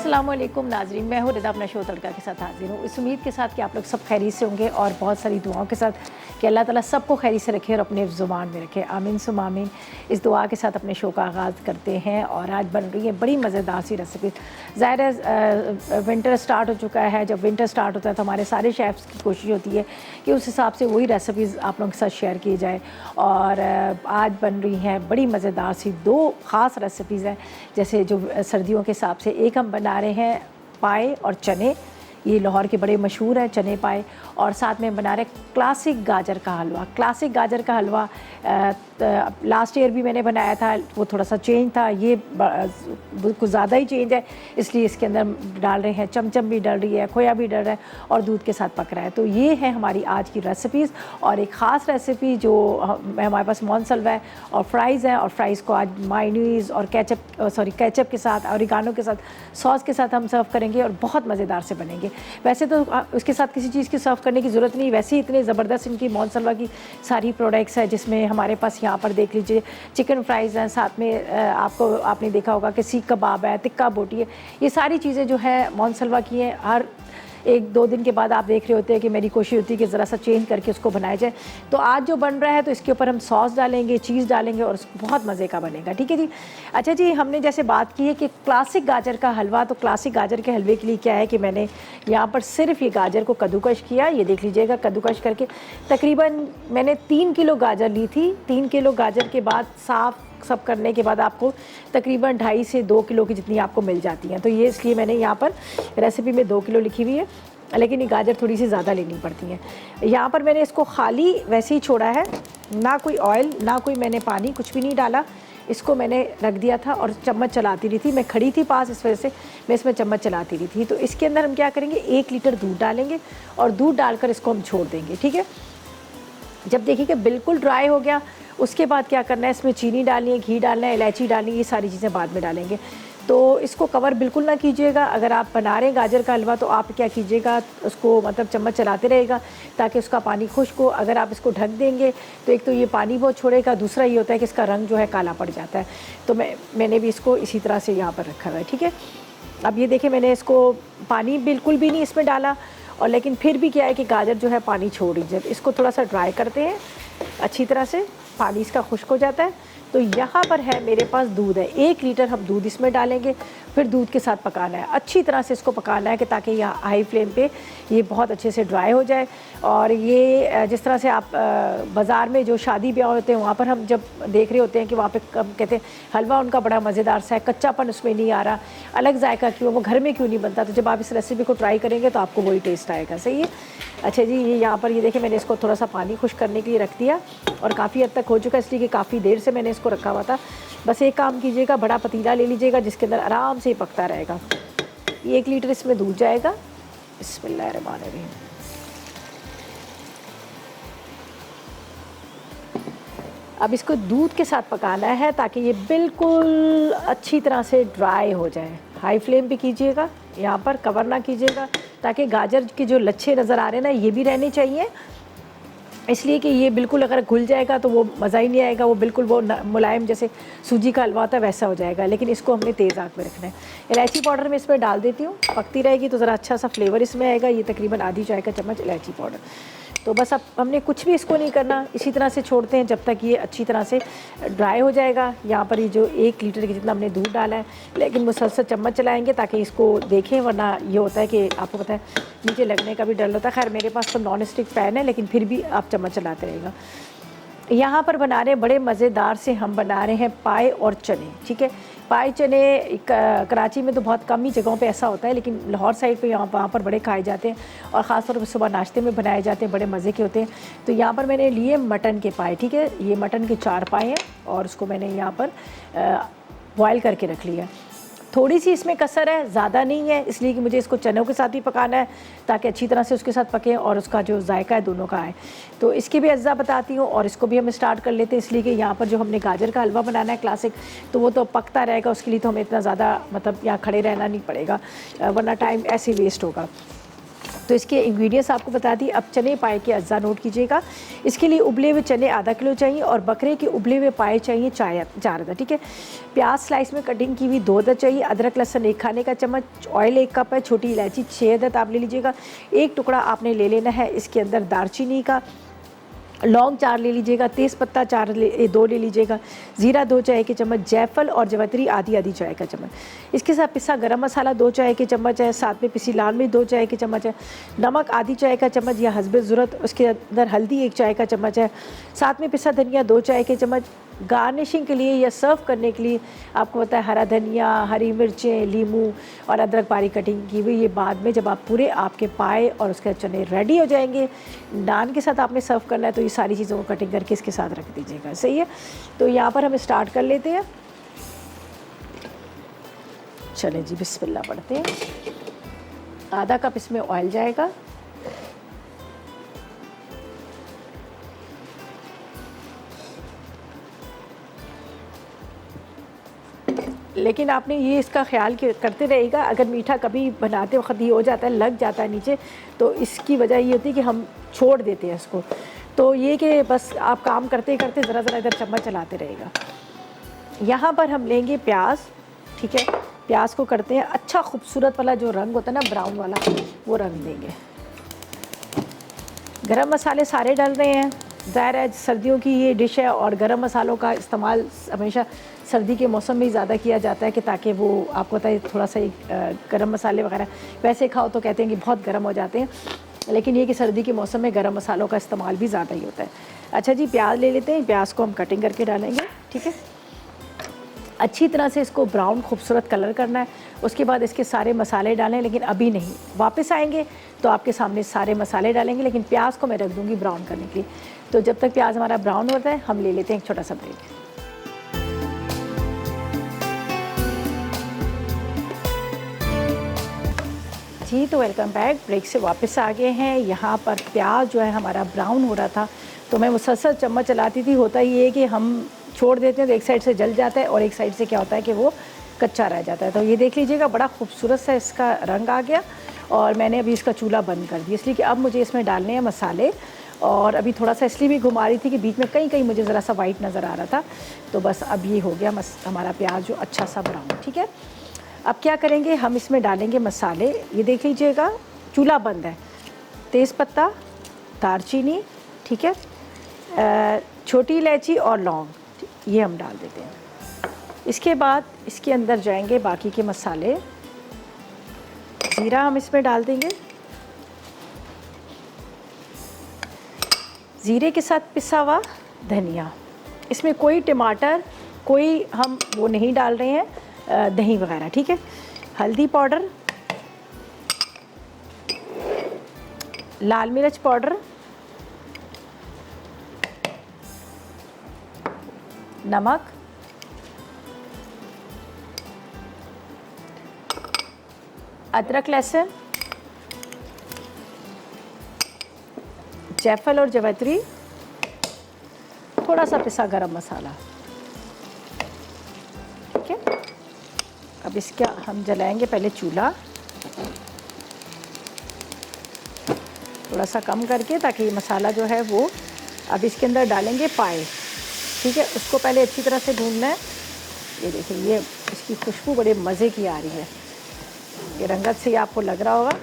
अस्सलामुअलैकुम नाज़रीन, मैं हूँ रिदा अपना शो तड़का के साथ हाजिर हूँ। इस उम्मीद के साथ कि आप लोग सब खैरियत से होंगे और बहुत सारी दुआओं के साथ कि अल्लाह ताला सबको खैरियत से रखे और अपने ज़ुबान में रखे। आमीन सुम आमीन। इस दुआ के साथ अपने शो का आगाज़ करते हैं और आज बन रही है बड़ी मज़ेदार सी रेसिपी। ज़ाहिर है विंटर स्टार्ट हो चुका है। जब विंटर स्टार्ट होता है तो हमारे सारे शेफ़्स की कोशिश होती है कि उस हिसाब से वही रेसिपीज़ आप लोगों के साथ शेयर की जाए। और आज बन रही हैं बड़ी मज़ेदार सी दो ख़ास रेसिपीज़ हैं। जैसे जो सर्दियों के हिसाब से एक हम बना रहे हैं पाए और चने, ये लाहौर के बड़े मशहूर हैं चने पाए। और साथ में बना रहे क्लासिक गाजर का हलवा। क्लासिक गाजर का हलवा लास्ट ईयर भी मैंने बनाया था, वो थोड़ा सा चेंज था, ये कुछ ज़्यादा ही चेंज है। इसलिए इसके अंदर डाल रहे हैं चमचम भी डल रही है, खोया भी डल रहा है और दूध के साथ पक रहा है। तो ये है हमारी आज की रेसिपीज़। और एक ख़ास रेसिपी जो हमारे पास मोनसलवा है और फ्राइज़ हैं, और फ्राइज़ को आज मायोनीज़ और केचप के साथ, ओरिगानो के साथ, सॉस के साथ हम सर्व करेंगे और बहुत मज़ेदार से बनेंगे। वैसे तो उसके साथ किसी चीज़ की सर्व करने की ज़रूरत नहीं, वैसे ही इतने ज़बरदस्त इनकी मोनसलवा की सारी प्रोडक्ट्स हैं, जिसमें हमारे पास यहाँ पर देख लीजिए चिकन फ्राइज़ हैं, साथ में आपने देखा होगा कि सीख कबाब है, टिक्का बोटी है। ये सारी चीज़ें जो है मोनसलवा की हैं। हर एक दो दिन के बाद आप देख रहे होते हैं कि मेरी कोशिश होती है कि ज़रा सा चेंज करके उसको बनाया जाए। तो आज जो बन रहा है तो इसके ऊपर हम सॉस डालेंगे, चीज़ डालेंगे और बहुत मज़े का बनेगा। ठीक है जी। अच्छा जी, हमने जैसे बात की है कि क्लासिक गाजर का हलवा, तो क्लासिक गाजर के हलवे के लिए क्या है कि मैंने यहाँ पर सिर्फ ये गाजर को कद्दूकश किया। ये देख लीजिएगा, कद्दूकश करके तकरीबन मैंने 3 किलो गाजर ली थी। 3 किलो गाजर के बाद साफ़ सब करने के बाद आपको तकरीबन 2.5 से 2 किलो की जितनी आपको मिल जाती हैं। तो ये इसलिए मैंने यहाँ पर रेसिपी में 2 किलो लिखी हुई है, लेकिन ये गाजर थोड़ी सी ज़्यादा लेनी पड़ती हैं। यहाँ पर मैंने इसको खाली वैसे ही छोड़ा है, ना कोई ऑयल ना कोई मैंने पानी, कुछ भी नहीं डाला। इसको मैंने रख दिया था और चम्मच चलाती रही थी। मैं खड़ी थी पास, इस वजह से मैं इसमें चम्मच चलाती रही थी। तो इसके अंदर हम क्या करेंगे, 1 लीटर दूध डालेंगे और दूध डालकर इसको हम छोड़ देंगे। ठीक है। जब देखिए कि बिल्कुल ड्राई हो गया, उसके बाद क्या करना है, इसमें चीनी डालनी है, घी डालना है, इलायची डालनी है, ये सारी चीज़ें बाद में डालेंगे। तो इसको कवर बिल्कुल ना कीजिएगा। अगर आप बना रहे हैं गाजर का हलवा तो आप क्या कीजिएगा, उसको मतलब चम्मच चलाते रहेगा ताकि उसका पानी खुश्क हो। अगर आप इसको ढक देंगे तो एक तो ये पानी बहुत छोड़ेगा, दूसरा ये होता है कि इसका रंग जो है काला पड़ जाता है। तो मैंने भी इसको इसी तरह से यहाँ पर रखा हुआ है। ठीक है। अब ये देखें, मैंने इसको पानी बिल्कुल भी नहीं इसमें डाला, और लेकिन फिर भी क्या है कि गाजर जो है पानी छोड़ रही है। इसको थोड़ा सा ड्राई करते हैं अच्छी तरह से, पानी इसका खुश्क हो जाता है। तो यहाँ पर है मेरे पास दूध है, 1 लीटर हम दूध इसमें डालेंगे। फिर दूध के साथ पकाना है, अच्छी तरह से इसको पकाना है कि ताकि यह हाई फ्लेम पे ये बहुत अच्छे से ड्राई हो जाए। और ये जिस तरह से आप बाज़ार में जो शादी ब्याह होते हैं वहाँ पर हम जब देख रहे होते हैं कि वहाँ पे कहते हैं हलवा उनका बड़ा मज़ेदार सा है, कच्चापन उसमें नहीं आ रहा, अलग जायका क्यों, वो घर में क्यों नहीं बनता। तो जब आप इस रेसिपी को ट्राई करेंगे तो आपको वही टेस्ट आएगा। सही है। अच्छा जी, ये यहाँ पर ये देखिए, मैंने इसको थोड़ा सा पानी खुश करने के लिए रख दिया और काफ़ी हद तक हो चुका है, इसलिए कि काफ़ी देर से मैंने इसको रखा हुआ था। बस एक काम कीजिएगा, बड़ा पतीला ले लीजिएगा जिसके अंदर आराम से पकता रहेगा। 1 लीटर इसमें दूध जाएगा। बिस्मिल्लाहिर्रहमानिर्रहीम। अब इसको दूध के साथ पकाना है ताकि ये बिल्कुल अच्छी तरह से ड्राई हो जाए। हाई फ्लेम पे कीजिएगा, यहाँ पर कवर ना कीजिएगा, ताकि गाजर के जो लच्छे नज़र आ रहे हैं ना, ये भी रहने चाहिए। इसलिए कि ये बिल्कुल अगर घुल जाएगा तो वो मज़ा ही नहीं आएगा, वो बिल्कुल वो मुलायम जैसे सूजी का हलवा होता है वैसा हो जाएगा। लेकिन इसको हमने तेज़ आंच में रखना है। इलायची पाउडर मैं इसमें डाल देती हूँ, पकती रहेगी तो ज़रा अच्छा सा फ्लेवर इसमें आएगा। ये तकरीबन आधी चाय का चम्मच इलायची पाउडर। तो बस अब हमने कुछ भी इसको नहीं करना, इसी तरह से छोड़ते हैं जब तक ये अच्छी तरह से ड्राई हो जाएगा। यहाँ पर ये जो 1 लीटर के जितना हमने दूध डाला है, लेकिन मुसलसल चम्मच चलाएंगे ताकि इसको देखें, वरना ये होता है कि आपको पता है नीचे लगने का भी डर होता है। खैर मेरे पास तो नॉन स्टिक पैन है, लेकिन फिर भी आप चम्मच चलाते रहेगा। यहाँ पर बना रहे बड़े मज़ेदार से हम बना रहे हैं पाए और चने। ठीक है। पाए चने कराची में तो बहुत कम ही जगहों पे ऐसा होता है, लेकिन लाहौर साइड पे वहाँ पर बड़े खाए जाते हैं और ख़ास तौर पर सुबह नाश्ते में बनाए जाते हैं, बड़े मज़े के होते हैं। तो यहाँ पर मैंने लिए मटन के पाए। ठीक है। ये मटन के 4 पाए हैं और उसको मैंने यहाँ पर बॉयल करके रख लिया। थोड़ी सी इसमें कसर है, ज़्यादा नहीं है, इसलिए कि मुझे इसको चनों के साथ ही पकाना है ताकि अच्छी तरह से उसके साथ पके और उसका जो जायका है दोनों का आए। तो इसके भी अज्जा बताती हूँ और इसको भी हम स्टार्ट कर लेते हैं, इसलिए कि यहाँ पर जो हमने गाजर का हलवा बनाना है क्लासिक, तो वो तो पकता रहेगा, उसके लिए तो हमें इतना ज़्यादा मतलब यहाँ खड़े रहना नहीं पड़ेगा, वरना टाइम ऐसे वेस्ट होगा। तो इसके इंग्रेडिएंट्स आपको बता दी। अब चने पाए के अज्जा नोट कीजिएगा। इसके लिए उबले हुए चने आधा किलो चाहिए और बकरे के उबले हुए पाए चाहिए 4 अदद, ठीक है। प्याज स्लाइस में कटिंग की हुई 2 अदद चाहिए। अदरक लहसुन 1 खाने का चम्मच, ऑयल 1 कप है। छोटी इलायची 6 अदद आप ले लीजिएगा। 1 टुकड़ा आपने ले लेना है इसके अंदर दालचीनी का। लौंग 4 ले लीजिएगा। तेज़पत्ता 2 ले लीजिएगा। ज़ीरा 2 चाय के चम्मच। जायफल और जवैत्री आधी चाय का चम्मच। इसके साथ पिसा गरम मसाला 2 चाय के चम्मच है। साथ में पिसी लाल मिर्च 2 चाय के चम्मच है। नमक आधी चाय का चम्मच या हस्बे ज़रूरत। उसके अंदर हल्दी 1 चाय का चम्मच है। साथ में पिसा धनिया 2 चाय के चम्मच। गार्निशिंग के लिए या सर्व करने के लिए आपको पता है हरा धनिया, हरी मिर्चें, लीमू और अदरक बारीक कटिंग की हुई। ये बाद में जब आप पूरे आपके पाए और उसके चने रेडी हो जाएंगे, नान के साथ आपने सर्व करना है, तो ये सारी चीज़ों को कटिंग करके इसके साथ रख दीजिएगा। सही है, तो यहाँ पर हम स्टार्ट कर लेते हैं। चलें जी, बिस्मिल्लाह पढ़ते हैं। आधा कप इसमें ऑयल जाएगा। लेकिन आपने ये इसका ख्याल करते रहेगा, अगर मीठा कभी बनाते वक्त ये हो जाता है, लग जाता है नीचे, तो इसकी वजह ये होती है कि हम छोड़ देते हैं इसको। तो ये कि बस आप काम करते करते ज़रा ज़रा इधर चम्मच चलाते रहेगा। यहाँ पर हम लेंगे प्याज, ठीक है। प्याज को करते हैं अच्छा खूबसूरत वाला जो रंग होता है ना, ब्राउन वाला, वो रंग देंगे। गरम मसाले सारे डाल रहे हैं। ज़ाहिर है सर्दियों की ये डिश है और गरम मसालों का इस्तेमाल हमेशा सर्दी के मौसम में ही ज़्यादा किया जाता है कि ताकि वो आपको पता है थोड़ा सा गरम मसाले वगैरह वैसे खाओ तो कहते हैं कि बहुत गर्म हो जाते हैं, लेकिन ये कि सर्दी के मौसम में गरम मसालों का इस्तेमाल भी ज़्यादा ही होता है। अच्छा जी, प्याज ले लेते हैं। प्याज को हम कटिंग करके डालेंगे, ठीक है। अच्छी तरह से इसको ब्राउन खूबसूरत कलर करना है। उसके बाद इसके सारे मसाले डालें, लेकिन अभी नहीं, वापस आएंगे तो आपके सामने सारे मसाले डालेंगे, लेकिन प्याज को मैं रख दूँगी ब्राउन करने के लिए। तो जब तक प्याज हमारा ब्राउन होता है हम ले लेते हैं एक छोटा सा ब्रेक। जी, तो वेलकम बैक। ब्रेक से वापस आ गए हैं। यहाँ पर प्याज जो है हमारा ब्राउन हो रहा था, तो मैं मुसलसल चम्मच चलाती थी। होता ये है कि हम छोड़ देते हैं तो एक साइड से जल जाता है और एक साइड से क्या होता है कि वो कच्चा रह जाता है। तो ये देख लीजिएगा, बड़ा खूबसूरत सा इसका रंग आ गया और मैंने अभी इसका चूल्हा बंद कर दिया, इसलिए कि अब मुझे इसमें डालने हैं मसाले। और अभी थोड़ा सा इसलिए भी घुमा रही थी कि बीच में कहीं मुझे ज़रा सा वाइट नज़र आ रहा था। तो बस अब ये हो गया हमारा प्याज जो अच्छा सा ब्राउन, ठीक है। अब क्या करेंगे, हम इसमें डालेंगे मसाले। ये देख लीजिएगा, चूल्हा बंद है। तेज़पत्ता, दालचीनी, ठीक है, छोटी इलायची और लौंग, ये हम डाल देते हैं। इसके बाद इसके अंदर जाएंगे बाकी के मसाले। ज़ीरा हम इसमें डाल देंगे। ज़ीरे के साथ पिसा हुआ धनिया। इसमें कोई टमाटर, कोई हम वो नहीं डाल रहे हैं, दही वगैरह, ठीक है। हल्दी पाउडर, लाल मिर्च पाउडर, नमक, अदरक लहसुन, जायफल और जवैत्री, थोड़ा सा पिसा गरम मसाला, ठीक है। अब इसका हम जलाएंगे पहले चूल्हा थोड़ा सा कम करके, ताकि ये मसाला जो है वो, अब इसके अंदर डालेंगे पाए, ठीक है। उसको पहले अच्छी तरह से भूनना है। ये देखिए, ये इसकी खुशबू बड़े मज़े की आ रही है, ये रंगत से ही आपको लग रहा होगा।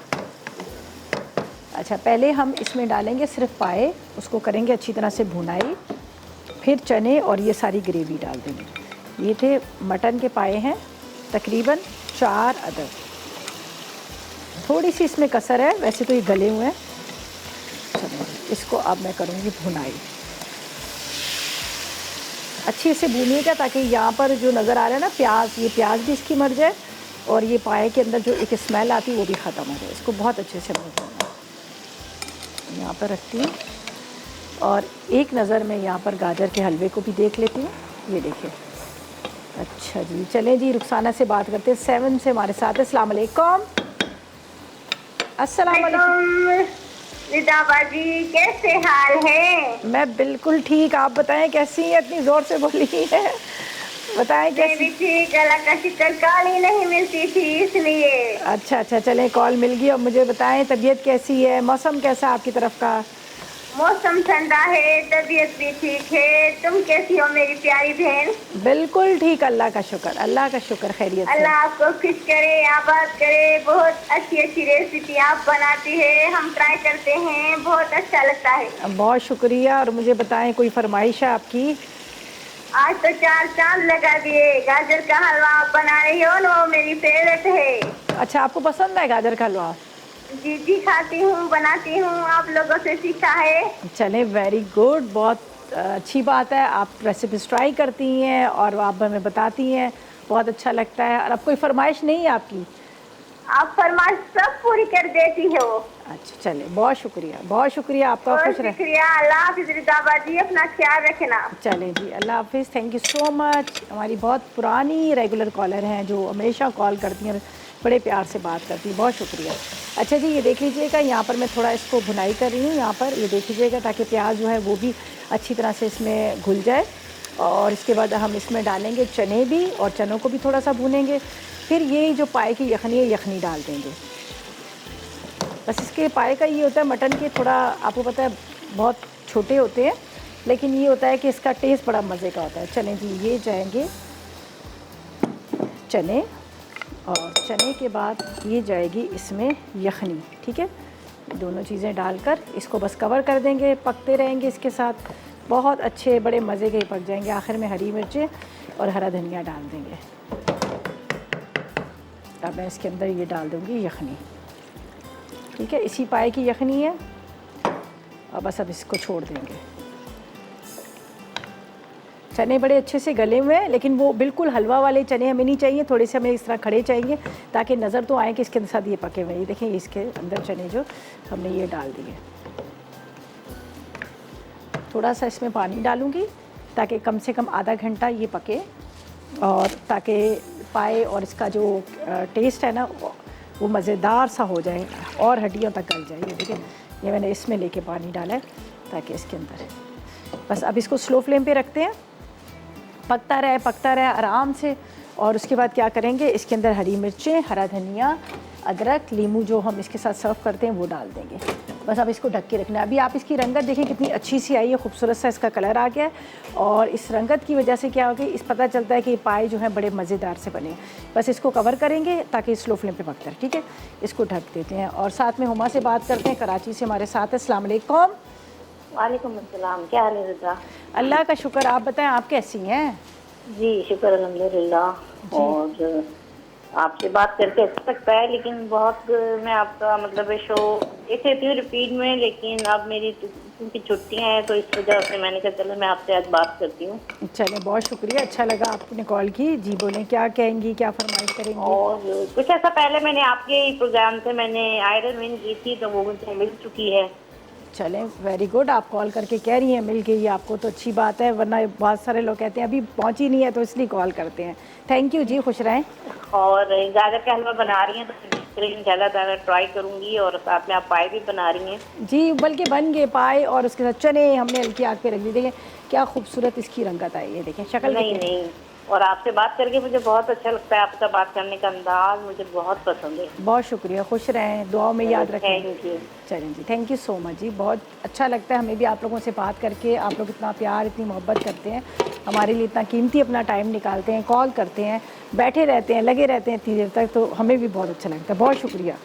अच्छा, पहले हम इसमें डालेंगे सिर्फ पाए, उसको करेंगे अच्छी तरह से भुनाई, फिर चने और ये सारी ग्रेवी डाल देंगे। ये थे मटन के पाए हैं, तकरीबन 4 अदद। थोड़ी सी इसमें कसर है, वैसे तो ये गले हुए हैं। चलो, इसको अब मैं करूँगी भुनाई। अच्छे से भूनिएगा ताकि यहाँ पर जो नज़र आ रहा है ना प्याज, ये प्याज भी इसकी मर जाए और ये पाए के अंदर जो एक स्मेल आती है वो भी ख़त्म हो जाए। इसको बहुत अच्छे से भूनना। यहाँ पर रखती हूँ और एक नज़र में यहाँ पर गाजर के हलवे को भी देख लेती हूँ। ये देखिए, अच्छा जी, चलें जी, रुखसाना से बात करते हैं। 7 से हमारे साथ है। अस्सलाम वालेकुम। अस्सलाम वालेकुम निदा बाजी, कैसे हाल है? मैं बिल्कुल ठीक, आप बताएं कैसी हैं? इतनी ज़ोर से बोली है। बताएं मैं कैसी। भी ठीक, अल्लाह का शुक्र, कॉल ही नहीं मिलती थी इसलिए। अच्छा अच्छा, चलें कॉल मिल गई। और मुझे बताएं तबीयत कैसी है, मौसम कैसा है आपकी तरफ का? मौसम ठंडा है, तबीयत भी ठीक है। तुम कैसी हो मेरी प्यारी बहन? बिल्कुल ठीक, अल्लाह का शुक्र, अल्लाह का शुक्र, खैरियत से। अल्लाह आपको खुश करे, आबाद करे। बहुत अच्छी अच्छी रेसिपी आप बनाती है, हम ट्राई करते हैं, बहुत अच्छा लगता है। बहुत शुक्रिया। और मुझे बताएं कोई फरमाइश है आपकी? आज तो चार चांद लगा दिए। गाजर का हलवा आप बना रही हो ना, वो मेरी फेवरेट है। अच्छा, आपको पसंद है गाजर का हलवा? जी जी, खाती हूँ, बनाती हूँ, आप लोगों से सीखा है। चले, वेरी गुड, बहुत अच्छी बात है। आप रेसिपीज ट्राई करती हैं और आप हमें बताती हैं, बहुत अच्छा लगता है। और अब कोई फरमाइश नहीं है आपकी? आप फरमाइश सब पूरी कर देती हो। अच्छा चले, बहुत शुक्रिया, बहुत शुक्रिया आपका, बहुत खुश रहे। शुक्रिया। अल्लाह हाफिज़ रिदा जी, अपना ख्याल रखना। चलें जी, अल्लाह हाफिज़, थैंक यू सो मच। हमारी बहुत पुरानी रेगुलर कॉलर हैं जो हमेशा कॉल करती हैं और बड़े प्यार से बात करती हैं, बहुत शुक्रिया। अच्छा जी, ये देख लीजिएगा, यहाँ पर मैं थोड़ा इसको भुनाई कर रही हूँ, यहाँ पर ये देख लीजिएगा, ताकि प्याज जो है वो भी अच्छी तरह से इसमें घुल जाए। और इसके बाद हम इसमें डालेंगे चने भी, और चनों को भी थोड़ा सा भूनेंगे। फिर ये जो पाए की यखनी है, यखनी डाल देंगे। बस इसके पाए का ये होता है, मटन के थोड़ा आपको पता है बहुत छोटे होते हैं, लेकिन ये होता है कि इसका टेस्ट बड़ा मज़े का होता है। चने जी, ये जाएंगे चने, और चने के बाद ये जाएगी इसमें यखनी, ठीक है। दोनों चीज़ें डालकर इसको बस कवर कर देंगे, पकते रहेंगे इसके साथ, बहुत अच्छे बड़े मज़े के पक जाएंगे। आखिर में हरी मिर्चें और हरा धनिया डाल देंगे। अब मैं इसके अंदर ये डाल दूँगी यखनी, ठीक है, इसी पाए की यखनी है। और बस अब इसको छोड़ देंगे। चने बड़े अच्छे से गले हुए हैं, लेकिन वो बिल्कुल हलवा वाले चने हमें नहीं चाहिए, थोड़े से हमें इस तरह खड़े चाहिए, ताकि नज़र तो आए कि इसके साथ ये पके हुए हैं। ये देखें, इसके अंदर चने जो हमने ये डाल दिए। थोड़ा सा इसमें पानी डालूँगी ताकि कम से कम आधा घंटा ये पके, और ताकि पाए और इसका जो टेस्ट है ना वो मज़ेदार सा हो जाए और हड्डियों तक गल जाए। ये देखिए, ये मैंने इसमें लेके पानी डाला है ताकि इसके अंदर, बस अब इसको स्लो फ्लेम पे रखते हैं, पकता रहे आराम से। और उसके बाद क्या करेंगे, इसके अंदर हरी मिर्चें, हरा धनिया, अदरक, लीमू जो हम इसके साथ सर्व करते हैं वो डाल देंगे। बस अब इसको ढक के रखना है। अभी आप इसकी रंगत देखें कितनी अच्छी सी आई है, खूबसूरत सा इसका कलर आ गया है। और इस रंगत की वजह से क्या होगी, इस पता चलता है कि पाए जो हैं बड़े मज़ेदार से बने। बस इसको कवर करेंगे ताकि स्लो फ्लेम पे पकता है, ठीक है। इसको ढक देते हैं और साथ में हुमा से बात करते हैं, कराची से हमारे साथ है। अस्सलाम वालेकुम। वालेकुम अस्सलाम, क्या हाल है रिजा? अल्लाह का शुक्र, आप बताएं आप कैसी हैं? जी शुक्र अल्हम्दुलिल्लाह। और आपसे बात करके अच्छा लगता है, लेकिन बहुत मैं आपका मतलब शो देख लेती हूँ रिपीट में, लेकिन अब मेरी क्योंकि छुट्टियाँ हैं तो इस वजह से मैंने कहा चलो मैं आपसे आज बात करती हूँ। चलें, बहुत शुक्रिया, अच्छा लगा आपने कॉल की। जी बोलें, क्या कहेंगी, क्या फरमाइश करेंगी? और कुछ ऐसा पहले मैंने आपके प्रोग्राम से मैंने आयरन विन की थी तो वो मुझे मिल चुकी है। चलें, वेरी गुड, आप कॉल करके कह रही हैं मिल गई आपको तो अच्छी बात है, वरना बहुत सारे लोग कहते हैं अभी पहुंची नहीं है तो इसलिए कॉल करते हैं। थैंक यू जी, खुश रहें। और गाजर का हलवा बना रही हैं तो इंशाल्लाह ट्राई करूँगी, और साथ में आप पाए भी बना रही हैं। जी, बल्कि बन गए पाए और उसके साथ चने हमने हल्की आग पे रख दी। देखें क्या खूबसूरत इसकी रंगत आई है, देखें शक्ल नहीं, और आपसे बात करके मुझे बहुत अच्छा लगता है, आपका बात करने का अंदाज मुझे बहुत पसंद है। बहुत शुक्रिया, खुश रहें, दुआओं में याद रखें। Thank you. चलें जी, थैंक यू सो मच जी, बहुत अच्छा लगता है हमें भी आप लोगों से बात करके। आप लोग इतना प्यार, इतनी मोहब्बत करते हैं, हमारे लिए इतना कीमती अपना टाइम निकालते हैं, कॉल करते हैं, बैठे रहते हैं, लगे रहते हैं इतनी देर तक, तो हमें भी बहुत अच्छा लगता है। बहुत शुक्रिया।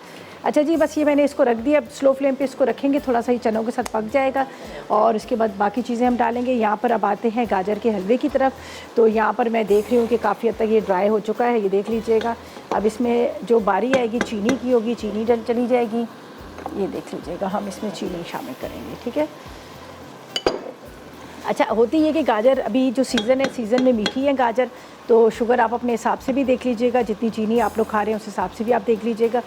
अच्छा जी, बस ये मैंने इसको रख दिया, अब स्लो फ्लेम पे इसको रखेंगे, थोड़ा सा ही चनों के साथ पक जाएगा और उसके बाद बाकी चीज़ें हम डालेंगे। यहाँ पर अब आते हैं गाजर के हलवे की तरफ। तो यहाँ पर मैं देख रही हूँ कि काफ़ी हद तक ये ड्राई हो चुका है, ये देख लीजिएगा। अब इसमें जो बारी आएगी चीनी की होगी, चीनी चली जाएगी, ये देख लीजिएगा, हम इसमें चीनी शामिल करेंगे, ठीक है। अच्छा, होती है कि गाजर अभी जो सीज़न है, सीज़न में मीठी है गाजर, तो शुगर आप अपने हिसाब से भी देख लीजिएगा, जितनी चीनी आप लोग खा रहे हैं उस हिसाब से भी आप देख लीजिएगा।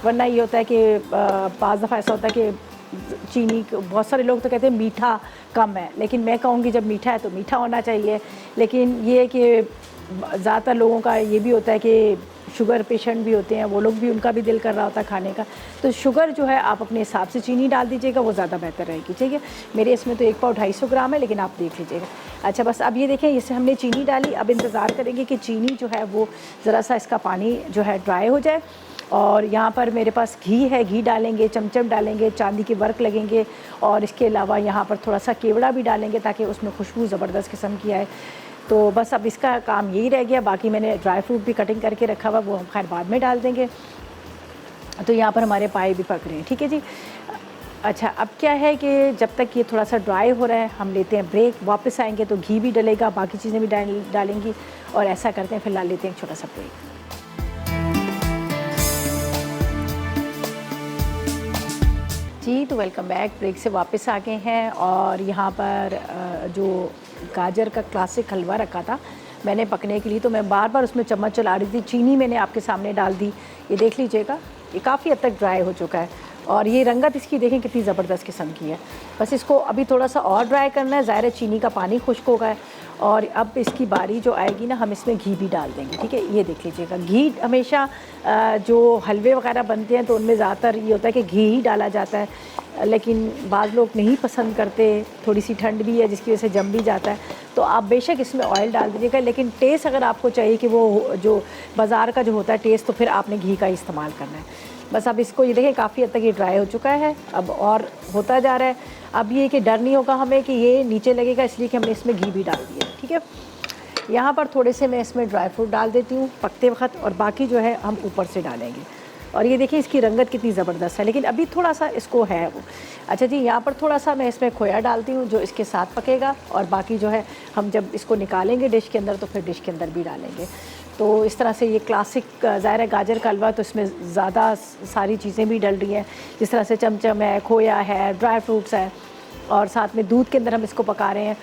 वरना ये होता है कि बाज़ दफ़ा ऐसा होता है कि चीनी, बहुत सारे लोग तो कहते हैं मीठा कम है, लेकिन मैं कहूँगी जब मीठा है तो मीठा होना चाहिए। लेकिन ये है कि ज़्यादातर लोगों का ये भी होता है कि शुगर पेशेंट भी होते हैं, वो लोग भी, उनका भी दिल कर रहा होता है खाने का। तो शुगर जो है आप अपने हिसाब से चीनी डाल दीजिएगा, वो ज़्यादा बेहतर रहेगी, ठीक है। मेरे इसमें तो 1 पाव 250 ग्राम है, लेकिन आप देख लीजिएगा। अच्छा, बस अब ये देखें, इससे हमने चीनी डाली। अब इंतज़ार करेंगे कि चीनी जो है वो ज़रा सा इसका पानी जो है ड्राई हो जाए। और यहाँ पर मेरे पास घी है, घी डालेंगे, चमचम डालेंगे, चांदी के वर्क लगेंगे, और इसके अलावा यहाँ पर थोड़ा सा केवड़ा भी डालेंगे ताकि उसमें खुशबू ज़बरदस्त किस्म की आए। तो बस अब इसका काम यही रह गया। बाकी मैंने ड्राई फ्रूट भी कटिंग करके रखा हुआ, वो हम खैर बाद में डाल देंगे। तो यहाँ पर हमारे पाए भी पक रहे हैं, ठीक है जी। अच्छा, अब क्या है कि जब तक ये थोड़ा सा ड्राई हो रहा है, हम लेते हैं ब्रेक। वापस आएंगे तो घी भी डलेगा, बाकी चीज़ें भी डालेंगी, और ऐसा करते हैं। फिलहाल लेते हैं एक छोटा सा ब्रेक। जी, तो वेलकम बैक। ब्रेक से वापस आ गए हैं, और यहाँ पर जो गाजर का क्लासिक हलवा रखा था मैंने पकने के लिए, तो मैं बार बार उसमें चम्मच चला रही थी। चीनी मैंने आपके सामने डाल दी, ये देख लीजिएगा, ये काफ़ी हद तक ड्राई हो चुका है, और ये रंगत इसकी देखें कितनी ज़बरदस्त किस्म की है। बस इसको अभी थोड़ा सा और ड्राई करना है। ज़ाहिर है चीनी का पानी खुश्क हो गया है, और अब इसकी बारी जो आएगी ना, हम इसमें घी भी डाल देंगे, ठीक है। ये देख लीजिएगा, घी हमेशा जो हलवे वगैरह बनते हैं तो उनमें ज़्यादातर ये होता है कि घी ही डाला जाता है, लेकिन बाज़ लोग नहीं पसंद करते। थोड़ी सी ठंड भी है जिसकी वजह से जम भी जाता है, तो आप बेशक इसमें ऑयल डाल दीजिएगा। लेकिन टेस्ट अगर आपको चाहिए कि वो जो बाज़ार का जो होता है टेस्ट, तो फिर आपने घी का इस्तेमाल करना है। बस अब इसको ये देखें, काफ़ी हद तक ये ड्राई हो चुका है, अब और होता जा रहा है। अब ये कि डर नहीं होगा हमें कि ये नीचे लगेगा, इसलिए कि हमने इसमें घी भी डाल दिया, ठीक है। यहाँ पर थोड़े से मैं इसमें ड्राई फ्रूट डाल देती हूँ पकते वक्त, और बाकी जो है हम ऊपर से डालेंगे। और ये देखिए इसकी रंगत कितनी ज़बरदस्त है, लेकिन अभी थोड़ा सा इसको है वो। अच्छा जी, यहाँ पर थोड़ा सा मैं इसमें खोया डालती हूँ जो इसके साथ पकेगा, और बाकी जो है हम जब इसको निकालेंगे डिश के अंदर तो फिर डिश के अंदर भी डालेंगे। तो इस तरह से ये क्लासिक ज़ाहिर है गाजर का हलवा, तो इसमें ज़्यादा सारी चीज़ें भी डल रही हैं, जिस तरह से चमचम है, खोया है, ड्राई फ्रूट्स है, और साथ में दूध के अंदर हम इसको पका रहे हैं।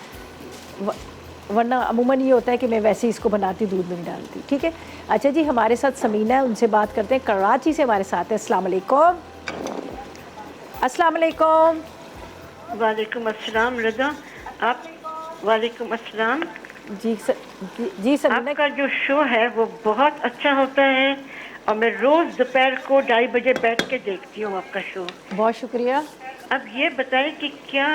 वरना अमूमन ये होता है कि मैं वैसे ही इसको बनाती, दूध में नहीं डालती, ठीक है। अच्छा जी, हमारे साथ समीना है, उनसे बात करते हैं। कराची से हमारे साथ है। अस्सलाम वालेकुम। अस्सलाम वालेकुम। वालेकुम अस्सलाम रज़ा। आप? वालेकुम अस्सलाम। जी समीना, आपका जो शो है वो बहुत अच्छा होता है, और मैं रोज़ दोपहर को 2:30 बजे बैठ के देखती हूँ आपका शो। बहुत शुक्रिया। अब ये बताएं कि क्या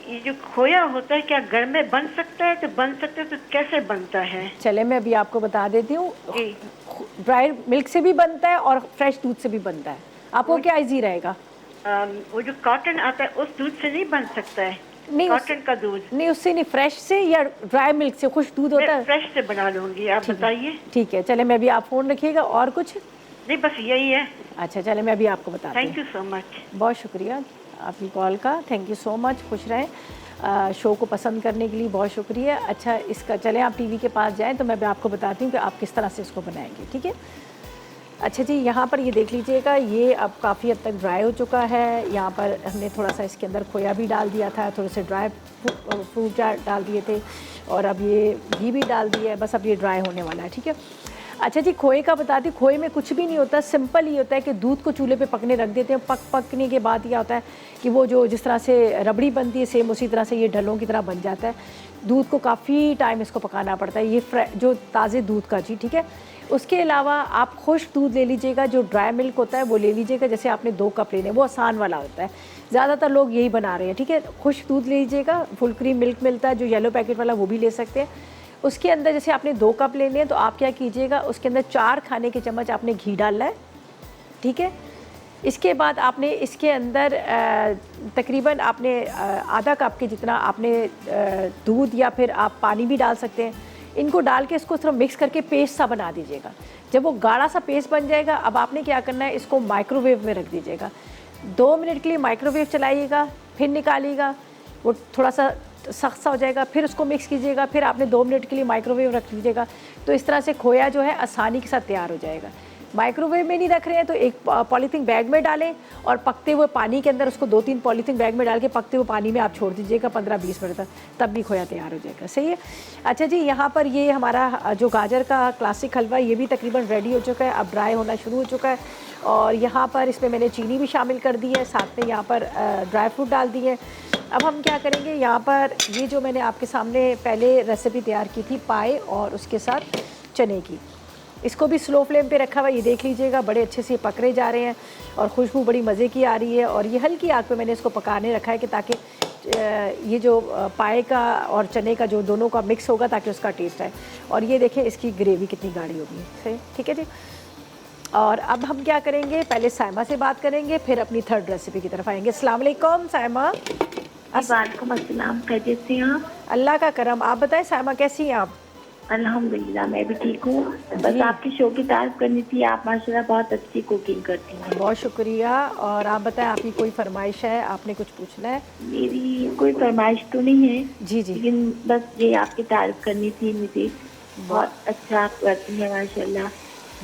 ये जो खोया होता है क्या घर में बन सकता है? तो बन सकता है तो कैसे बनता है? चले मैं अभी आपको बता देती हूँ। जी। ड्राई मिल्क से भी बनता है और फ्रेश दूध से भी बनता है। आपको क्या इजी रहेगा? वो जो कॉटन आता है उस दूध से नहीं बन सकता है? नहीं, कॉटन का दूध नहीं, उससे नहीं, फ्रेश से या ड्राई मिल्क से खुश दूध होता है? फ्रेश से बना लूँगी, आप बताइए। ठीक है, चले मैं अभी, आप फ़ोन रखिएगा। और कुछ नहीं, बस यही है। अच्छा, चले मैं अभी आपको बताती हूँ। Thank you so much. बहुत शुक्रिया आपकी कॉल का, थैंक यू सो मच। खुश रहें, शो को पसंद करने के लिए बहुत शुक्रिया। अच्छा, इसका चलें आप टीवी के पास जाएं तो मैं भी आपको बताती हूँ कि आप किस तरह से इसको बनाएंगे, ठीक है। अच्छा जी, यहाँ पर ये देख लीजिएगा, ये अब काफ़ी हद तक ड्राई हो चुका है। यहाँ पर हमने थोड़ा सा इसके अंदर खोया भी डाल दिया था, थोड़े से ड्राई फ्रूट डाल दिए थे, और अब ये घी भी डाल दिया है। बस अब ये ड्राई होने वाला है, ठीक है। अच्छा जी, खोए का बताती हूँ। खोए में कुछ भी नहीं होता, सिंपल ये होता है कि दूध को चूल्हे पे पकने रख देते हैं। पकने के बाद क्या होता है कि वो जो जिस तरह से रबड़ी बनती है, सेम उसी तरह से ये ढलों की तरह बन जाता है। दूध को काफ़ी टाइम इसको पकाना पड़ता है, ये जो ताज़े दूध का जी, ठीक है। उसके अलावा आप खुश्क दूध ले लीजिएगा, जो ड्राई मिल्क होता है वो ले लीजिएगा। जैसे आपने 2 कप लेने, वो आसान वाला होता है, ज़्यादातर लोग यही बना रहे हैं, ठीक है। खुश्क दूध ले लीजिएगा, फुल क्रीम मिल्क मिलता है जो येलो पैकेट वाला, वो भी ले सकते हैं। उसके अंदर जैसे आपने 2 कप लेने हैं तो आप क्या कीजिएगा, उसके अंदर 4 खाने के चम्मच आपने घी डालना है, ठीक है। इसके बाद आपने इसके अंदर तकरीबन आपने आधा कप के जितना आपने दूध या फिर आप पानी भी डाल सकते हैं। इनको डाल के इसको थोड़ा मिक्स करके पेस्ट सा बना दीजिएगा। जब वो गाढ़ा सा पेस्ट बन जाएगा, अब आपने क्या करना है, इसको माइक्रोवेव में रख दीजिएगा। 2 मिनट के लिए माइक्रोवेव चलाइएगा, फिर निकालिएगा, वो थोड़ा सा सख्त सा हो जाएगा, फिर उसको मिक्स कीजिएगा, फिर आपने 2 मिनट के लिए माइक्रोवेव रख लीजिएगा। तो इस तरह से खोया जो है आसानी के साथ तैयार हो जाएगा। माइक्रोवेव में नहीं रख रहे हैं तो एक पॉलीथीन बैग में डालें, और पकते हुए पानी के अंदर उसको 2-3 पॉलीथीन बैग में डाल के पकते हुए पानी में आप छोड़ दीजिएगा 15-20 मिनट तक, तब भी खोया तैयार हो जाएगा। सही है। अच्छा जी, यहाँ पर ये हमारा जो गाजर का क्लासिक हलवा, ये भी तकरीबन रेडी हो चुका है, अब ड्राई होना शुरू हो चुका है। और यहाँ पर इसमें मैंने चीनी भी शामिल कर दी है, साथ में यहाँ पर ड्राई फ्रूट डाल दिए। अब हम क्या करेंगे, यहाँ पर ये जो मैंने आपके सामने पहले रेसिपी तैयार की थी पाए और उसके साथ चने की, इसको भी स्लो फ्लेम पे रखा हुआ है, ये देख लीजिएगा बड़े अच्छे से पकड़े जा रहे हैं और खुशबू बड़ी मज़े की आ रही है। और ये हल्की आग पे मैंने इसको पकाने रखा है कि ताकि ये जो पाए का और चने का जो दोनों का मिक्स होगा ताकि उसका टेस्ट आए। और ये देखें इसकी ग्रेवी कितनी गाढ़ी होगी, सही, ठीक है जी। और अब हम क्या करेंगे, पहले साइमा से बात करेंगे, फिर अपनी थर्ड रेसिपी की तरफ आएंगे। अस्सलाम वालेकुम साइमा। वालेकुम अस्सलाम, कैसे हैं आप? अल्लाह का करम। आप बताएं साइमा, कैसी हैं आप? अल्हम्दुलिल्लाह मैं भी ठीक हूँ। बस आपकी शो की तारीफ करनी थी, आप माशाल्लाह बहुत अच्छी कुकिंग करती हैं। बहुत शुक्रिया। और आप बताएं, आपकी कोई फरमाइश है, आपने कुछ पूछना है? मेरी कोई फरमाइश तो नहीं है जी जी, लेकिन बस ये आपकी तारीफ करनी थी मुझे। बहुत अच्छा आप करती हैं माशाल्लाह,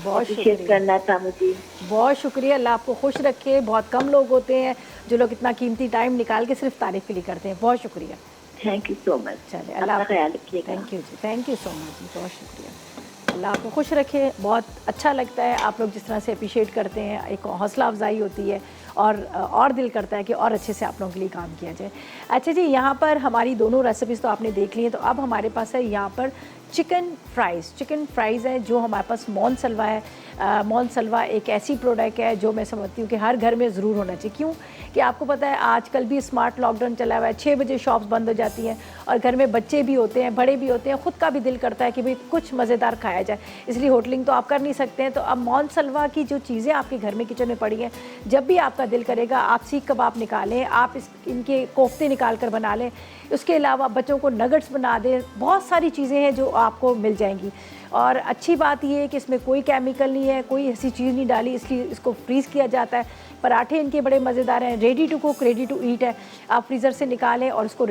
बहुत शेयर शुक्रिया। करना था मुझे। बहुत शुक्रिया, अल्लाह आपको खुश रखे। बहुत कम लोग होते हैं जो लोग इतना कीमती टाइम निकाल के सिर्फ तारीफ़ के लिए करते हैं। बहुत शुक्रिया। Thank you so much. चलिए, अपना अल्लाह ख्याल रखिएगा। थैंक यू जी, थैंक यू सो मच जी, बहुत शुक्रिया। अल्लाह आपको खुश रखे। बहुत अच्छा लगता है आप लोग जिस तरह से अप्रिशिएट करते हैं, एक हौसला अफजाई होती है और दिल करता है कि और अच्छे से आप लोगों के लिए काम किया जाए। अच्छा जी, यहाँ पर हमारी दोनों रेसिपीज़ तो आपने देख ली हैं, तो अब हमारे पास है यहाँ पर चिकन फ्राइज़ है जो हमारे पास मौन सलवा है। मौन सलवा एक ऐसी प्रोडक्ट है जो मैं समझती हूँ कि हर घर में ज़रूर होना चाहिए। क्यों कि आपको पता है आजकल भी स्मार्ट लॉकडाउन चला हुआ है, 6 बजे शॉप्स बंद हो जाती हैं और घर में बच्चे भी होते हैं, बड़े भी होते हैं, ख़ुद का भी दिल करता है कि भाई कुछ मज़ेदार खाया जाए, इसलिए होटलिंग तो आप कर नहीं सकते हैं। तो अब मौन सलवा की जो चीज़ें आपके घर में किचन में पड़ी हैं, जब भी आपका दिल करेगा आप सीख कबाब निकालें, आप इनके कोफ्ते निकाल कर बना लें, उसके अलावा बच्चों को नगट्स बना दें। बहुत सारी चीज़ें हैं जो आपको मिल जाएंगी। और अच्छी बात यह है कि इसमें कोई केमिकल नहीं है, कोई ऐसी चीज़ नहीं डाली, इसलिए इसको फ्रीज़ किया जाता है। पराठे इनके बड़े मज़ेदार हैं, ready to cook, ready to eat है। आप फ्रीज़र से निकालें और उसको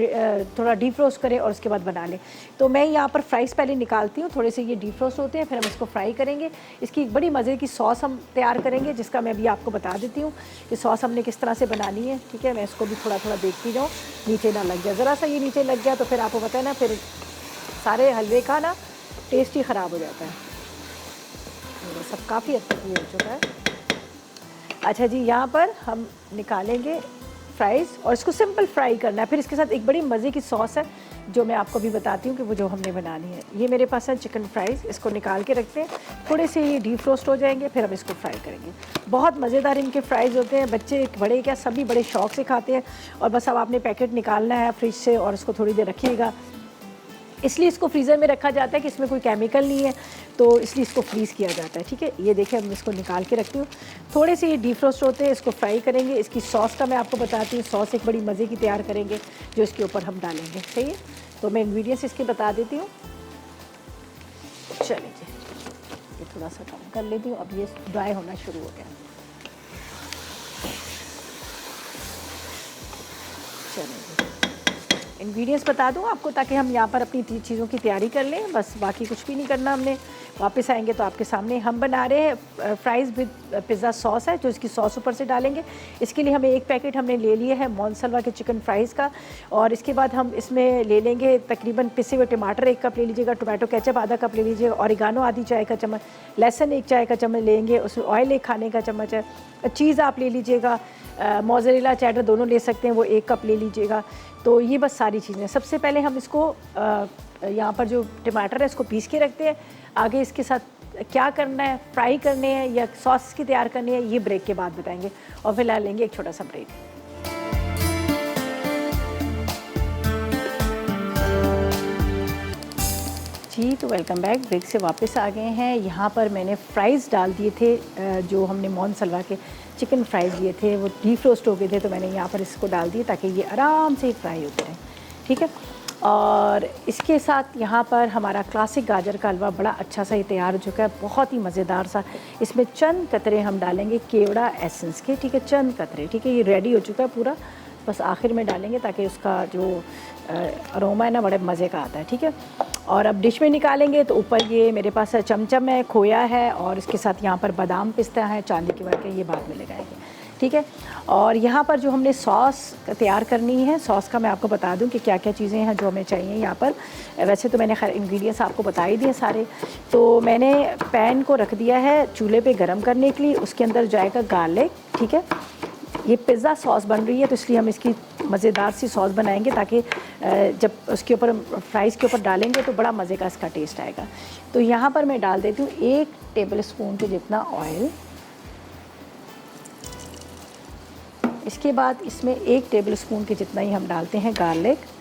थोड़ा डीफ्रोस्ट करें और उसके बाद बना लें। तो मैं यहाँ पर फ्राइज़ पहले निकालती हूँ, थोड़े से ये डीफ्रोस्ट होते हैं, फिर हम इसको फ्राई करेंगे। इसकी एक बड़ी मज़े की सॉस हम तैयार करेंगे, जिसका मैं अभी आपको बता देती हूँ कि सॉस हमने किस तरह से बनानी है। ठीक है, मैं इसको भी थोड़ा थोड़ा देखती जाऊँ, नीचे ना लग जाए। ज़रा सा ये नीचे लग गया तो फिर आपको पता है ना, फिर सारे हलवे का ना टेस्ट ही ख़राब हो जाता है। सब काफ़ी हद तक ये हो चुका है। अच्छा जी, यहाँ पर हम निकालेंगे फ्राइज़ और इसको सिंपल फ्राई करना है। फिर इसके साथ एक बड़ी मज़े की सॉस है जो मैं आपको भी बताती हूँ कि वो जो हमने बनानी है। ये मेरे पास है चिकन फ्राइज़, इसको निकाल के रखते हैं, थोड़े से ये डीफ्रोस्ट हो जाएंगे, फिर हम इसको फ्राई करेंगे। बहुत मज़ेदार इनके फ्राइज़ होते हैं, बच्चे बड़े क्या सभी बड़े शौक़ से खाते हैं। और बस अब आपने पैकेट निकालना है फ्रिज से और इसको थोड़ी देर रखिएगा। इसलिए इसको फ्रीज़र में रखा जाता है कि इसमें कोई केमिकल नहीं है, तो इसलिए इसको फ्रीज़ किया जाता है। ठीक है, ये देखिए हम इसको निकाल के रखती हूँ, थोड़े से ये डीफ्रोस्ट होते हैं, इसको फ्राई करेंगे। इसकी सॉस का मैं आपको बताती हूँ, सॉस एक बड़ी मज़े की तैयार करेंगे जो इसके ऊपर हम डालेंगे। सही है, तो मैं इंग्रेडिएंट्स इसके बता देती हूँ। चलिए जी, ये थोड़ा सा कम कर लेती हूँ, अब ये ड्राई होना शुरू हो गया। चलिए इंग्रेडिएंट्स बता दूं आपको ताकि हम यहाँ पर अपनी चीज़ों की तैयारी कर लें, बस बाकी कुछ भी नहीं करना हमने। वापस आएंगे तो आपके सामने हम बना रहे हैं फ्राइज़ विद पिज़्ज़ा सॉस है, जो इसकी सॉस ऊपर से डालेंगे। इसके लिए हमें एक पैकेट हमने ले लिया है मौन सलवा के चिकन फ्राइज़ का। और इसके बाद हम इसमें ले लेंगे तकरीबन पिसे हुए टमाटर 1 कप ले लीजिएगा, टोमेटो केचप आधा कप ले लीजिएगा, ऑरिगानो आधी चाय का चम्मच, लहसुन 1 चाय का चम्मच लेंगे, उसमें ऑयल 1 खाने का चम्मच है, चीज़ आप ले लीजिएगा, मोज़रेला चेडर दोनों ले सकते हैं, वो 1 कप ले लीजिएगा। तो ये बस सारी चीज़ें। सबसे पहले हम इसको यहाँ पर जो टमाटर है इसको पीस के रखते हैं। आगे इसके साथ क्या करना है, फ्राई करने हैं या सॉस की तैयार करनी है, ये ब्रेक के बाद बताएंगे। और फिलहाल लेंगे एक छोटा सा ब्रेक। जी, तो वेलकम बैक। ब्रेक से वापस आ गए हैं। यहाँ पर मैंने फ्राइज़ डाल दिए थे, जो हमने मौन सलवा के चिकन फ्राइज़ लिए थे वो डीफ्रोस्ट हो गए थे, तो मैंने यहाँ पर इसको डाल दिए ताकि ये आराम से फ्राई होते रहें। ठीक है, और इसके साथ यहाँ पर हमारा क्लासिक गाजर का हलवा बड़ा अच्छा सा ये तैयार हो चुका है, बहुत ही मज़ेदार सा। इसमें चंद कतरे हम डालेंगे केवड़ा एसेंस के। ठीक है, चंद कतरे। ठीक है, ये रेडी हो चुका है पूरा, बस आखिर में डालेंगे ताकि उसका जो अरोमा है ना बड़े मज़े का आता है। ठीक है, और अब डिश में निकालेंगे तो ऊपर ये मेरे पास है चमचम है, खोया है, और इसके साथ यहाँ पर बादाम पिस्ता है चांदी के वर्क के, ये बाद में लगाएंगे। ठीक है, और यहाँ पर जो हमने सॉस तैयार करनी है, सॉस का मैं आपको बता दूँ कि क्या क्या चीज़ें हैं जो हमें चाहिए यहाँ पर। वैसे तो मैंने खैर इंग्रेडिएंट्स आपको बता ही दिए सारे। तो मैंने पैन को रख दिया है चूल्हे पे गरम करने के लिए, उसके अंदर जाएगा गार्लिक। ठीक है, ये पिज़्ज़ा सॉस बन रही है तो इसलिए हम इसकी मज़ेदार सी सॉस बनाएंगे ताकि जब उसके ऊपर फ्राइज़ के ऊपर डालेंगे तो बड़ा मज़े का इसका टेस्ट आएगा। तो यहाँ पर मैं डाल देती हूँ 1 टेबल स्पून के जितना ऑयल। इसके बाद इसमें 1 टेबल स्पून के जितना ही हम डालते हैं गार्लिक।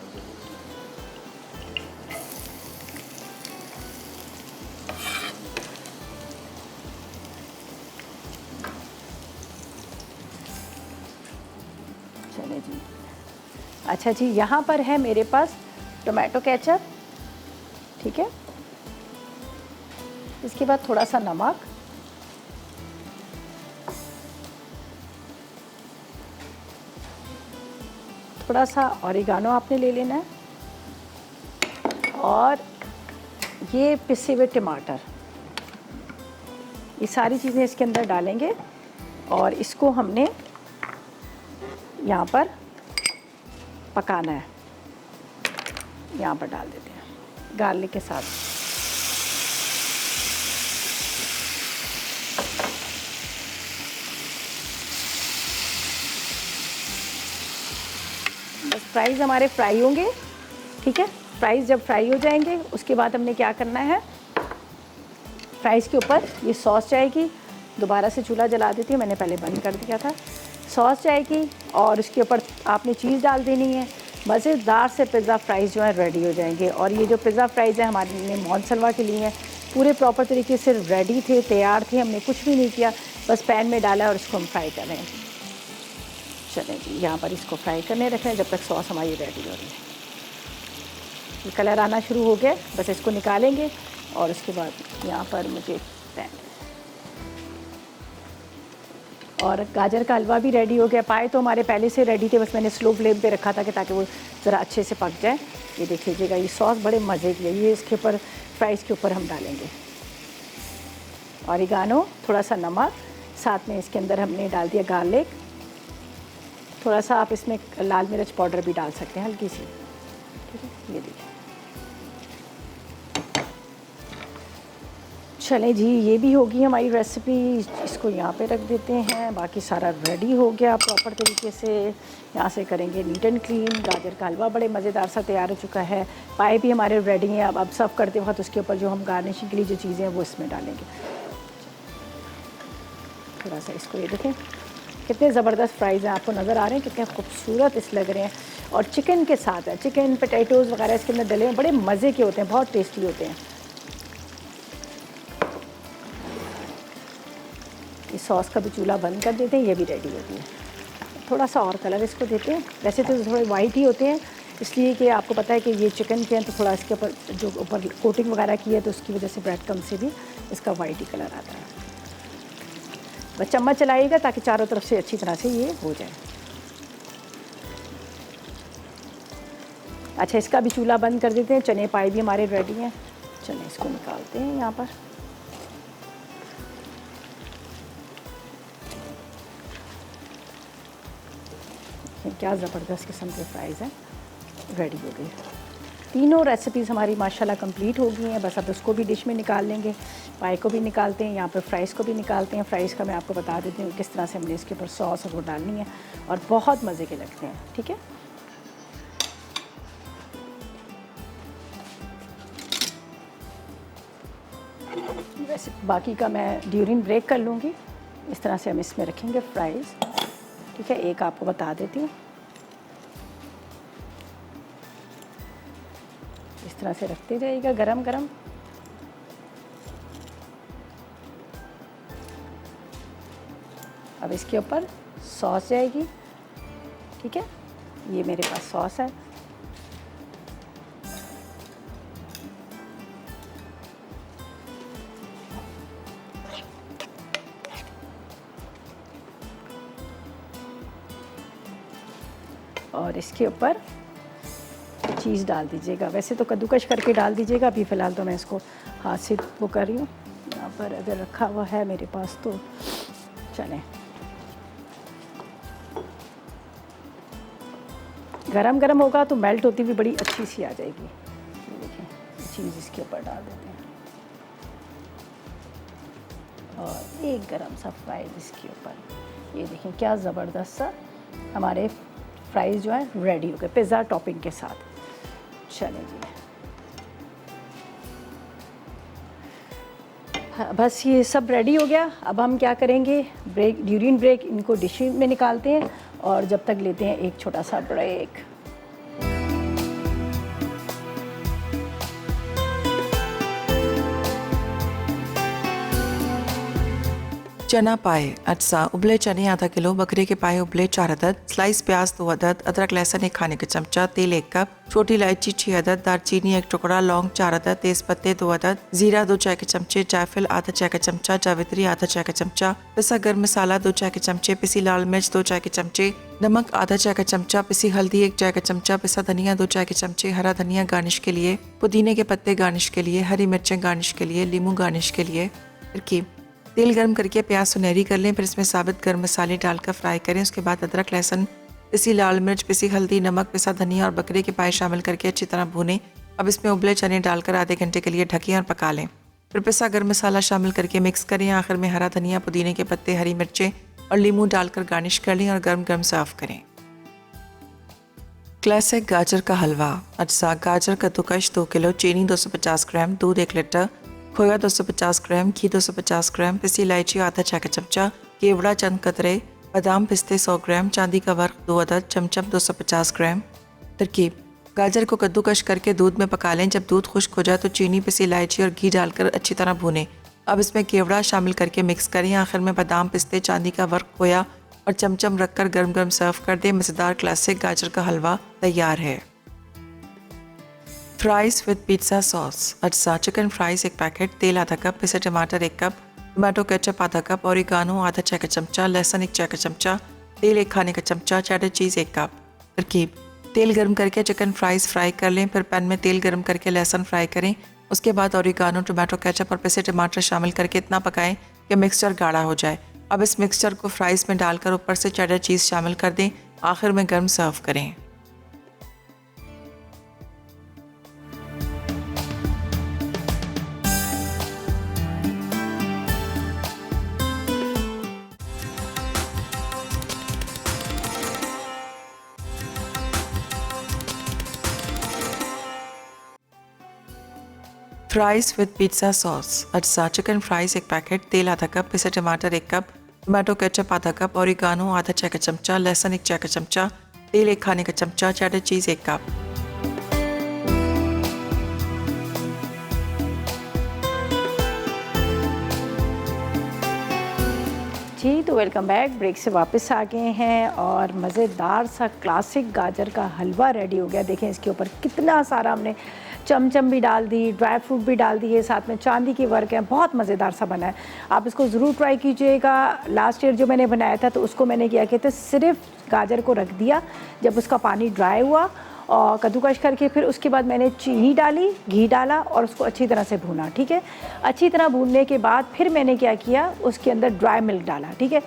चलिए जी, अच्छा जी, यहाँ पर है मेरे पास टोमेटो केचप, ठीक है। इसके बाद थोड़ा सा नमक, थोड़ा सा ऑरिगानो आपने ले लेना है, और ये पिसे हुए टमाटर, ये सारी चीज़ें इसके अंदर डालेंगे और इसको हमने यहाँ पर पकाना है। यहाँ पर डाल देते हैं गार्लिक के साथ। बस फ्राइज़ हमारे फ्राई होंगे, ठीक है। फ्राइज़ जब फ्राई हो जाएंगे उसके बाद हमने क्या करना है, फ्राइज़ के ऊपर ये सॉस जाएगी। दोबारा से चूल्हा जला देती हूँ, मैंने पहले बंद कर दिया था। सॉस जाएगी और उसके ऊपर आपने चीज़ डाल देनी है। मज़ेदार से पिज़्ज़ा फ्राइज़ जो है रेडी हो जाएंगे। और ये जो पिज़्ज़ा फ्राइज़ है हमारे लिए मोनसलवा के लिए हैं, पूरे प्रॉपर तरीके से रेडी थे, तैयार थे, हमने कुछ भी नहीं किया, बस पैन में डाला और इसको हम फ्राई कर रहे हैं। चलें जी, यहाँ पर इसको फ्राई करने रख रहे हैं जब तक सॉस हमारी रेडी हो रही है। ये कलर आना शुरू हो गया, बस इसको निकालेंगे और उसके बाद यहाँ पर मुझे पैन और गाजर का हलवा भी रेडी हो गया। पाए तो हमारे पहले से रेडी थे, बस मैंने स्लो फ्लेम पे रखा था कि ताकि वो ज़रा अच्छे से पक जाए। ये देख लीजिएगा, ये सॉस बड़े मज़े की है। ये इसके ऊपर फ्राइज़ के ऊपर हम डालेंगे ऑरिगानो, थोड़ा सा नमक, साथ में इसके अंदर हमने डाल दिया गार्लिक, थोड़ा सा आप इसमें लाल मिर्च पाउडर भी डाल सकते हैं हल्की सी, ठीक है। ये देखिए, चलें जी, ये भी होगी हमारी रेसिपी। इसको यहाँ पे रख देते हैं। बाकी सारा रेडी हो गया प्रॉपर तरीके से। यहाँ से करेंगे नीट एंड क्लीन। गाजर का हलवा बड़े मज़ेदार सा तैयार हो चुका है। पाए भी हमारे रेडी हैं। अब सर्व करते वक्त उसके ऊपर जो हम गार्निशिंग के लिए जो चीज़ें हैं वो इसमें डालेंगे। थोड़ा सा इसको, ये देखें कितने ज़बरदस्त फ्राइज़ हैं, आपको नज़र आ रहे हैं कितने खूबसूरत इस लग रहे हैं। और चिकन के साथ है, चिकन पोटैटोज़ वगैरह इसके अंदर डले हैं, बड़े मज़े के होते हैं, बहुत टेस्टी होते हैं। इस सॉस का भी चूल्हा बंद कर देते हैं, ये भी रेडी होती है। थोड़ा सा और कलर इसको देते हैं। वैसे तो थोड़े वाइट ही होते हैं, इसलिए कि आपको पता है कि ये चिकन के हैं, तो थोड़ा इसके ऊपर जो ऊपर कोटिंग वगैरह की है तो उसकी वजह से ब्रेड क्रम्ब से भी इसका वाइट ही कलर आता है। बस चम्मच चलाइएगा ताकि चारों तरफ से अच्छी तरह से ये हो जाए। अच्छा, इसका भी चूल्हा बंद कर देते हैं। चने पाए भी हमारे रेडी हैं। चने इसको निकालते हैं यहाँ पर। क्या ज़बरदस्त किस्म के फ्राइज़ हैं, रेडी हो गई। तीनों रेसिपीज़ हमारी माशाल्लाह कंप्लीट हो गई हैं। बस अब उसको भी डिश में निकाल लेंगे। पाए को भी निकालते हैं, यहाँ पर फ्राइज़ को भी निकालते हैं। फ्राइज़ का मैं आपको बता देती हूँ किस तरह से हमने इसके ऊपर सॉस और वो डालनी है, और बहुत मज़े के लगते हैं, ठीक है। वैसे बाकी का मैं ड्यूरिंग ब्रेक कर लूँगी। इस तरह से हम इसमें रखेंगे फ्राइज़, ठीक है। एक आपको बता देती हूँ, इस तरह से रखते जाइएगा गरम गरम। अब इसके ऊपर सॉस जाएगी, ठीक है। ये मेरे पास सॉस है। और इसके ऊपर चीज़ डाल दीजिएगा। वैसे तो कद्दूकश करके डाल दीजिएगा, अभी फ़िलहाल तो मैं इसको हाथ से वो कर रही हूँ। यहाँ पर अगर रखा हुआ है मेरे पास तो चलें। गरम गरम होगा तो मेल्ट होती हुई बड़ी अच्छी सी आ जाएगी। ये देखें, चीज़ इसके ऊपर डाल देते हैं और एक गरम सा फ्राई इसके ऊपर। ये देखें क्या ज़बरदस्त सा हमारे फ्राइज़ जो है रेडी हो गए पिज़्ज़ा टॉपिंग के साथ। चलें जी, हाँ, बस ये सब रेडी हो गया। अब हम क्या करेंगे, ब्रेक, ड्यूरिंग ब्रेक इनको डिश में निकालते हैं और जब तक लेते हैं एक छोटा सा ब्रेक। चना पाए अज्जा, उबले चने आधा किलो, बकरे के पाए उबले 4 अदद, स्लाइस प्याज 2 अदद, अदरक लहसुन 1 खाने का चमचा, तेल 1 कप, छोटी इलायची 6 अदद, दालचीनी 1 टुकड़ा, लौंग 4 अदद, तेज पत्ते 2 अदद, जीरा 2 चाय के चमचे, जायफल आधा चाय का चमचा, जावित्री आधा चाय का चमचा, पिसा गर्म मसाला 2 चाय के चमचे, पिसी लाल मिर्च 2 चाय के चमचे, नमक आधा चाय का चमचा, पिसी हल्दी 1 चाय का चमचा, पिसा धनिया 2 चाय के चमचे, हरा धनिया गार्निश के लिए, पुदीने के पत्ते गार्निश के लिए, हरी मिर्चें गार्निश के लिए, लींबू गार्निश के लिए। तरकीब, तेल गर्म करके प्याज सुनहरी कर लें, फिर इसमें साबित गर्म मसाले डालकर फ्राई करें। उसके बाद अदरक लहसुन, पिसी लाल मिर्च, पिसी हल्दी, नमक, पिसा धनिया और बकरे के पाए शामिल करके अच्छी तरह भूनें। अब इसमें उबले चने डालकर आधे घंटे के लिए ढकें और पका लें। फिर पिसा गर्म मसाला शामिल करके मिक्स करें। आखिर में हरा धनिया, पुदीने के पत्ते, हरी मिर्चें और लींबू डालकर गार्निश कर लें और गर्म गर्म सर्व करें। क्लासिक गाजर का हलवा अज्जा, गाजर कद्दूकश 2 किलो, चीनी 250 ग्राम, दूध 1 लीटर, खोया 250 ग्राम, घी 250 ग्राम, पिसी इलायची आधा चाय का चमचा, केवड़ा चंद कतरे, बादाम पिस्ते 100 ग्राम, चांदी का वर्क 2 अदद, चमचम 250 ग्राम। तरकीब, गाजर को कद्दूकश करके दूध में पका लें। जब दूध खुश्क हो जाए तो चीनी, पिसी इलायची और घी डालकर अच्छी तरह भूनें। अब इसमें केवड़ा शामिल करके मिक्स करें। आखिर में बादाम पिस्ते, चांदी का वर्क, खोया और चमचम रखकर गर्म गर्म सर्व कर दें। मज़ेदार क्लासिक गाजर का हलवा तैयार है। फ्राइज़ विद पिज़्ज़ा सॉस अज्जा, चिकन फ्राइज़ 1 पैकेट, तेल आधा कप, पिसे टमाटर 1 कप, टमाटो केचप आधा कप, ओरिगानो आधा चाय का चमचा, लहसुन 1 चाय का चमचा, तेल 1 खाने का चमचा, चेडर चीज़ 1 कप। तरकीब, तेल गर्म करके चिकन फ्राइज़ फ्राई कर लें। फिर पैन में तेल गर्म करके लहसुन फ्राई करें। उसके बाद ओरिगानो, टमाटो केचप और पिसे टमाटर शामिल करके इतना पकाएं कि मिक्सचर गाढ़ा हो जाए। अब इस मिक्सचर को फ्राइज़ में डालकर ऊपर से चेडर चीज़ शामिल कर दें। आखिर में गर्म सर्व करें। फ्राइज़ विद पिज़्ज़ा सॉस अज्जा, चिकन फ्राइज़ 1 पैकेट, तेल आधा कप, पिसे टमाटर 1 कप, टमाटो केचप आधा कप, ओरिगानो आधा चाय का चमचा, लहसुन 1 चाय का चमचा, तेल 1 खाने का चमचा, चेडर चीज़ 1 कप। जी तो वेलकम बैक, ब्रेक से वापस आ गए हैं और मज़ेदार सा क्लासिक गाजर का हलवा रेडी हो गया। देखें इसके ऊपर कितना सारा हमने चमचम भी डाल दी, ड्राई फ्रूट भी डाल दिए, साथ में चांदी के वर्क हैं, बहुत मज़ेदार सा बना है। आप इसको ज़रूर ट्राई कीजिएगा। लास्ट ईयर जो मैंने बनाया था तो उसको मैंने क्या किया था, सिर्फ गाजर को रख दिया, जब उसका पानी ड्राई हुआ और कद्दूकश करके फिर उसके बाद मैंने चीनी डाली, घी डाला और उसको अच्छी तरह से भूना। ठीक है, अच्छी तरह भूनने के बाद फिर मैंने क्या किया, उसके अंदर ड्राई मिल्क डाला। ठीक है,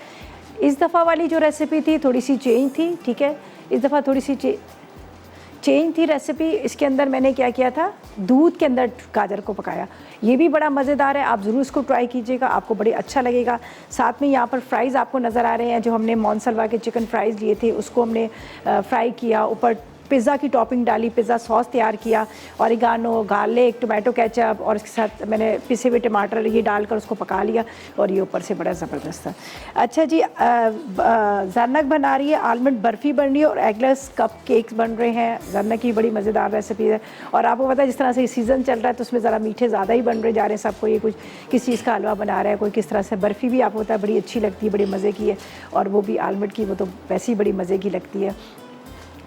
इस दफ़ा वाली जो रेसिपी थी थोड़ी सी चेंज थी। ठीक है, इस दफ़ा थोड़ी सी चेंज थी रेसिपी। इसके अंदर मैंने क्या किया था, दूध के अंदर गाजर को पकाया। ये भी बड़ा मज़ेदार है, आप ज़रूर इसको ट्राई कीजिएगा, आपको बड़े अच्छा लगेगा। साथ में यहाँ पर फ्राइज़ आपको नज़र आ रहे हैं, जो हमने मोनसलवा के चिकन फ्राइज़ लिए थे उसको हमने फ्राई किया, ऊपर पिज़्ज़ा की टॉपिंग डाली, पिज़्ज़ा सॉस तैयार किया, ओरिगानो, गार्लिक, टोमेटो केचप और इसके साथ मैंने पिसे हुए टमाटर ये डालकर उसको पका लिया और ये ऊपर से बड़ा ज़बरदस्त था। अच्छा जी, ज़रनक बना रही है, आलमंड बर्फ़ी बन रही है और एगलेस कप केक्स बन रहे हैं। ज़रनक की बड़ी मज़ेदार रेसिपी है और आपको पता है जिस तरह से सीज़न चल रहा है तो उसमें ज़रा मीठे ज़्यादा ही बन रहे जा रहे हैं। सबको ये कुछ किस चीज़ का हलवा बना रहा है, कोई किस तरह से। बर्फ़ी भी आपको पता है बड़ी अच्छी लगती है, बड़ी मज़े की है और वो भी आलमंड की, वो तो वैसे ही बड़ी मज़े की लगती है।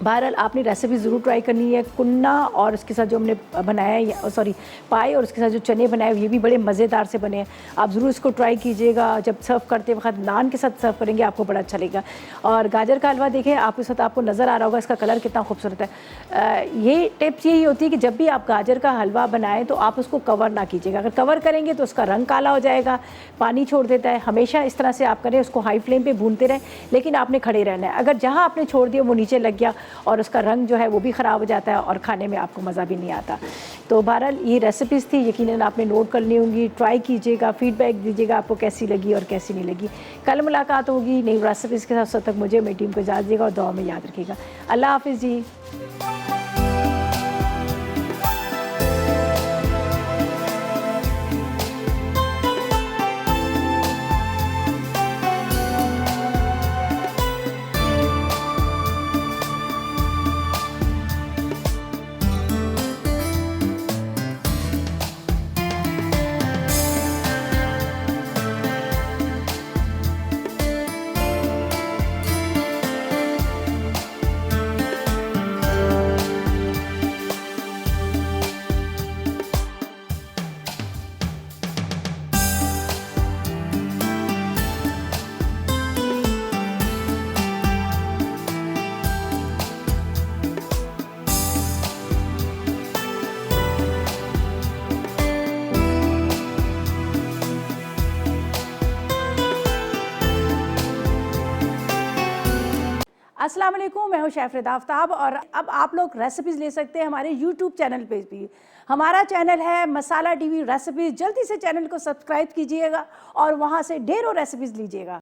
बहरहाल आपने रेसिपी ज़रूर ट्राई करनी है। कुन्ना और उसके साथ जो हमने बनाया है, सॉरी पाए और उसके साथ जो चने बनाए ये भी बड़े मज़ेदार से बने हैं। आप ज़रूर इसको ट्राई कीजिएगा। जब सर्व करते वक्त नान के साथ सर्व करेंगे आपको बड़ा अच्छा लगेगा। और गाजर का हलवा देखें आप, इस वक्त आपको नज़र आ रहा होगा इसका कलर कितना खूबसूरत है। ये टिप्स यही होती है कि जब भी आप गाजर का हलवा बनाएं तो आप उसको कवर ना कीजिएगा। अगर कवर करेंगे तो उसका रंग काला हो जाएगा, पानी छोड़ देता है। हमेशा इस तरह से आप करें, उसको हाई फ्लेम पर भूनते रहें, लेकिन आपने खड़े रहना है। अगर जहाँ आपने छोड़ दिया वो नीचे लग गया और उसका रंग जो है वो भी ख़राब हो जाता है और खाने में आपको मज़ा भी नहीं आता। तो बहरहाल ये रेसिपीज़ थी, यकीनन आपने नोट कर ली होंगी, ट्राई कीजिएगा, फीडबैक दीजिएगा आपको कैसी लगी और कैसी नहीं लगी। कल मुलाकात होगी नई रेसिपीज़ के साथ, तब तक मुझे मेरी टीम को इजाज़त दीजिएगा और दुआ में याद रखिएगा। अल्लाह हाफिज़ जी। अस्सलाम वालेकुम, मैं हूं शेफ आफ्ताब और अब आप लोग रेसिपीज़ ले सकते हैं हमारे YouTube चैनल पे भी। हमारा चैनल है मसाला टीवी रेसिपीज़। जल्दी से चैनल को सब्सक्राइब कीजिएगा और वहां से ढेरों रेसिपीज़ लीजिएगा।